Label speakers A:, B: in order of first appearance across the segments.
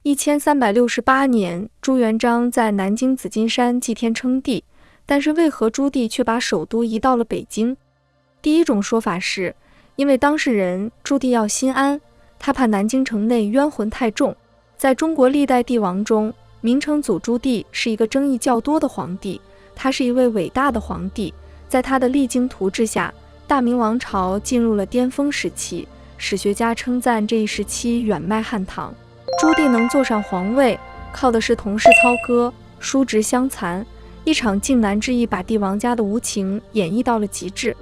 A: 1368年，朱元璋在南京紫金山祭天称帝，但是为何朱棣却把首都移到了北京？第一种说法是，因为当事人朱棣要心安，他怕南京城内冤魂太重。在中国历代帝王中，明成祖朱棣是一个争议较多的皇帝，他是一位伟大的皇帝，在他的励精图治下，大明王朝进入了巅峰时期，史学家称赞这一时期远迈汉唐。朱棣能坐上皇位，靠的是同室操戈，叔侄相残，一场靖难之役把帝王家的无情演绎到了极致。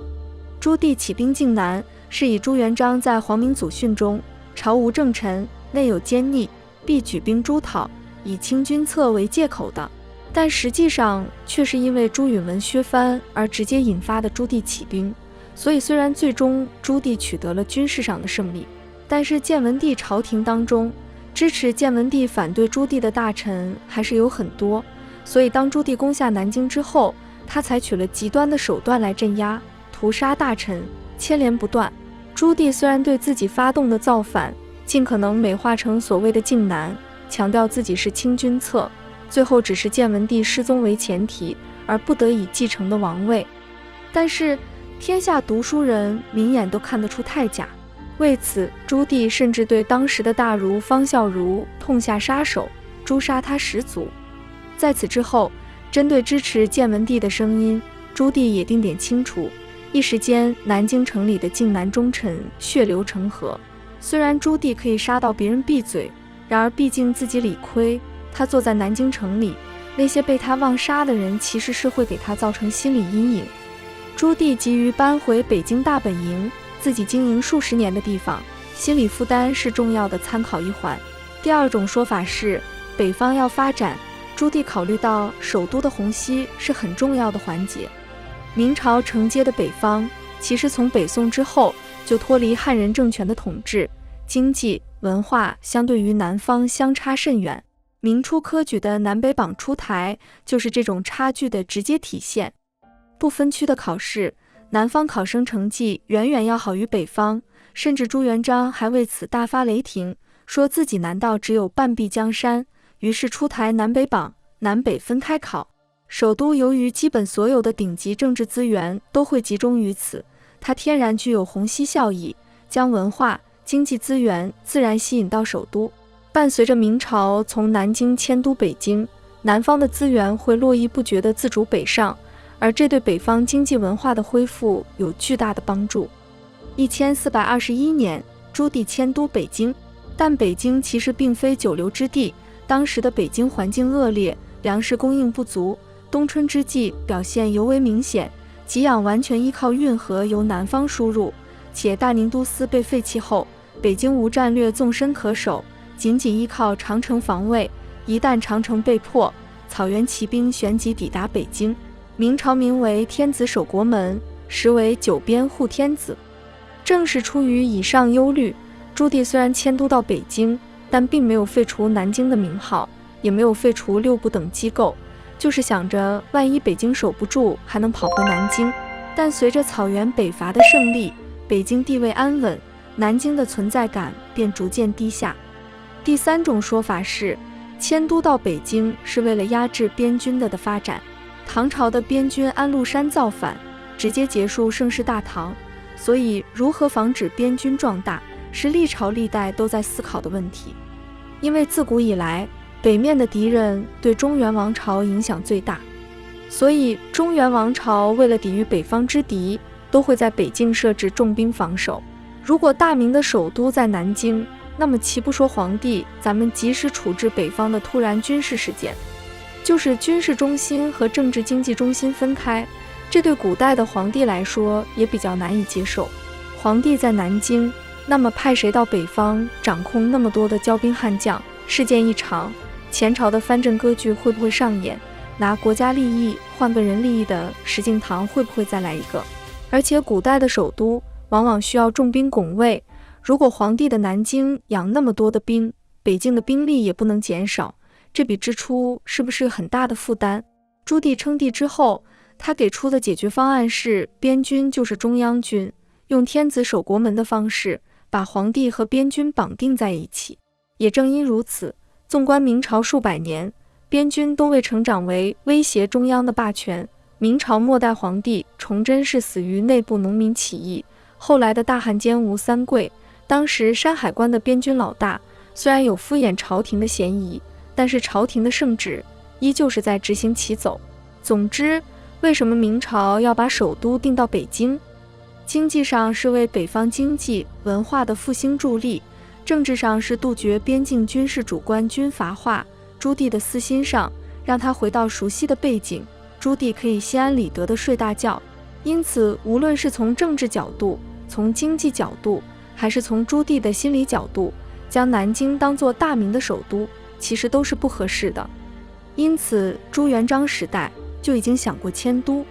A: 朱棣起兵靖难，是以朱元璋在皇明祖训中朝无正臣，内有奸逆，必举兵诛讨，以清君侧为借口的，但实际上却是因为朱允文削藩而直接引发的朱棣起兵。所以虽然最终朱棣取得了军事上的胜利，但是建文帝朝廷当中支持建文帝反对朱棣的大臣还是有很多，所以当朱棣攻下南京之后，他采取了极端的手段来镇压，屠杀大臣，牵连不断。朱棣虽然对自己发动的造反尽可能美化成所谓的靖难，强调自己是清君侧，最后只是建文帝失踪为前提，而不得已继承的王位。但是天下读书人明眼都看得出太假，为此朱棣甚至对当时的大儒方孝孺痛下杀手，诛杀他始祖。在此之后，针对支持建文帝的声音，朱棣也定点清除，一时间南京城里的靖难忠臣血流成河。虽然朱棣可以杀到别人闭嘴，然而毕竟自己理亏，他坐在南京城里，那些被他妄杀的人其实是会给他造成心理阴影。朱棣急于搬回北京大本营，自己经营数十年的地方，心理负担是重要的参考一环。第二种说法是，北方要发展，朱棣考虑到首都的虹吸是很重要的环节。明朝承接的北方，其实从北宋之后就脱离汉人政权的统治，经济文化相对于南方相差甚远。明初科举的南北榜出台，就是这种差距的直接体现。不分区的考试，南方考生成绩远远要好于北方，甚至朱元璋还为此大发雷霆，说自己难道只有半壁江山？于是出台南北榜，南北分开考。首都由于基本所有的顶级政治资源都会集中于此，它天然具有虹吸效益，将文化、经济资源自然吸引到首都。伴随着明朝从南京迁都北京，南方的资源会络绎不绝地自主北上，而这对北方经济文化的恢复有巨大的帮助。1421年，朱棣迁都北京，但北京其实并非久留之地，当时的北京环境恶劣，粮食供应不足，冬春之际表现尤为明显，给养完全依靠运河由南方输入，且大宁都司被废弃后，北京无战略纵深可守，仅仅依靠长城防卫，一旦长城被破，草原骑兵旋即抵达北京。明朝名为天子守国门，实为九边护天子。正是出于以上忧虑，朱棣虽然迁都到北京，但并没有废除南京的名号，也没有废除六部等机构，就是想着万一北京守不住，还能跑回南京。但随着草原北伐的胜利，北京地位安稳，南京的存在感便逐渐低下。第三种说法是，迁都到北京是为了压制边军的发展。唐朝的边军安禄山造反，直接结束盛世大唐，所以如何防止边军壮大，是历朝历代都在思考的问题。因为自古以来，北面的敌人对中原王朝影响最大，所以中原王朝为了抵御北方之敌，都会在北境设置重兵防守。如果大明的首都在南京，那么岂不说皇帝咱们及时处置北方的突然军事事件，就是军事中心和政治经济中心分开，这对古代的皇帝来说也比较难以接受。皇帝在南京，那么派谁到北方掌控那么多的骄兵悍将？事件一场，前朝的藩镇割据会不会上演？拿国家利益换个人利益的石敬瑭会不会再来一个？而且古代的首都往往需要重兵拱卫，如果皇帝的南京养那么多的兵，北境的兵力也不能减少，这笔支出是不是很大的负担？朱棣称帝之后，他给出的解决方案是边军就是中央军，用天子守国门的方式把皇帝和边军绑定在一起。也正因如此，纵观明朝数百年，边军都未成长为威胁中央的霸权。明朝末代皇帝崇祯是死于内部农民起义，后来的大汉奸吴三桂，当时山海关的边军老大，虽然有敷衍朝廷的嫌疑，但是朝廷的圣旨依旧是在执行其走。总之，为什么明朝要把首都定到北京？经济上是为北方经济文化的复兴助力，政治上是杜绝边境军事主官军阀化。朱棣的私心上，让他回到熟悉的背景，朱棣可以心安理得地睡大觉。因此，无论是从政治角度、从经济角度，还是从朱棣的心理角度，将南京当作大明的首都，其实都是不合适的。因此，朱元璋时代就已经想过迁都。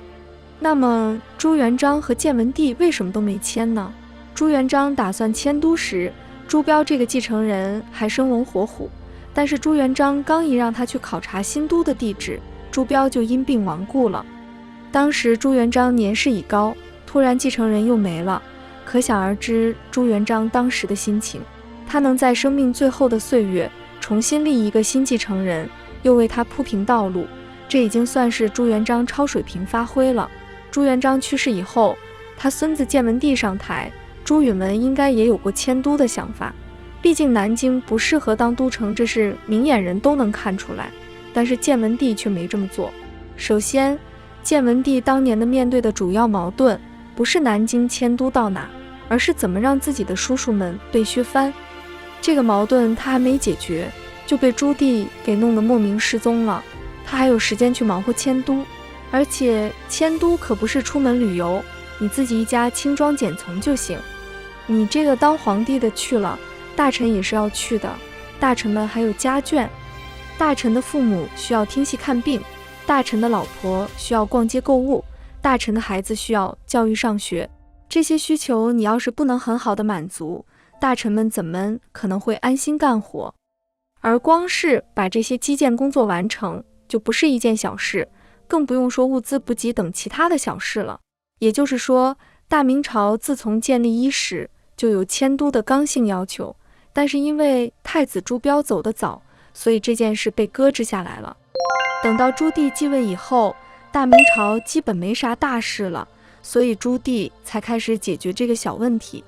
A: 那么，朱元璋和建文帝为什么都没迁呢？朱元璋打算迁都时，朱标这个继承人还生龙活虎，但是朱元璋刚一让他去考察新都的地址，朱标就因病亡故了。当时朱元璋年事已高，突然继承人又没了，可想而知朱元璋当时的心情。他能在生命最后的岁月重新立一个新继承人，又为他铺平道路，这已经算是朱元璋超水平发挥了。朱元璋去世以后，他孙子建文帝上台，朱允炆应该也有过迁都的想法。毕竟南京不适合当都城，这是明眼人都能看出来，但是建文帝却没这么做。首先，建文帝当年的面对的主要矛盾不是南京迁都到哪，而是怎么让自己的叔叔们被削藩。这个矛盾他还没解决，就被朱棣给弄得莫名失踪了。他还有时间去忙活迁都，而且迁都可不是出门旅游，你自己一家轻装简从就行。你这个当皇帝的去了，大臣也是要去的，大臣们还有家眷，大臣的父母需要听戏看病，大臣的老婆需要逛街购物，大臣的孩子需要教育上学。这些需求你要是不能很好的满足，大臣们怎么可能会安心干活？而光是把这些基建工作完成，就不是一件小事，更不用说物资补给等其他的小事了。也就是说，大明朝自从建立伊始，就有迁都的刚性要求，但是因为太子朱标走得早，所以这件事被搁置下来了。等到朱棣继位以后，大明朝基本没啥大事了，所以朱棣才开始解决这个小问题。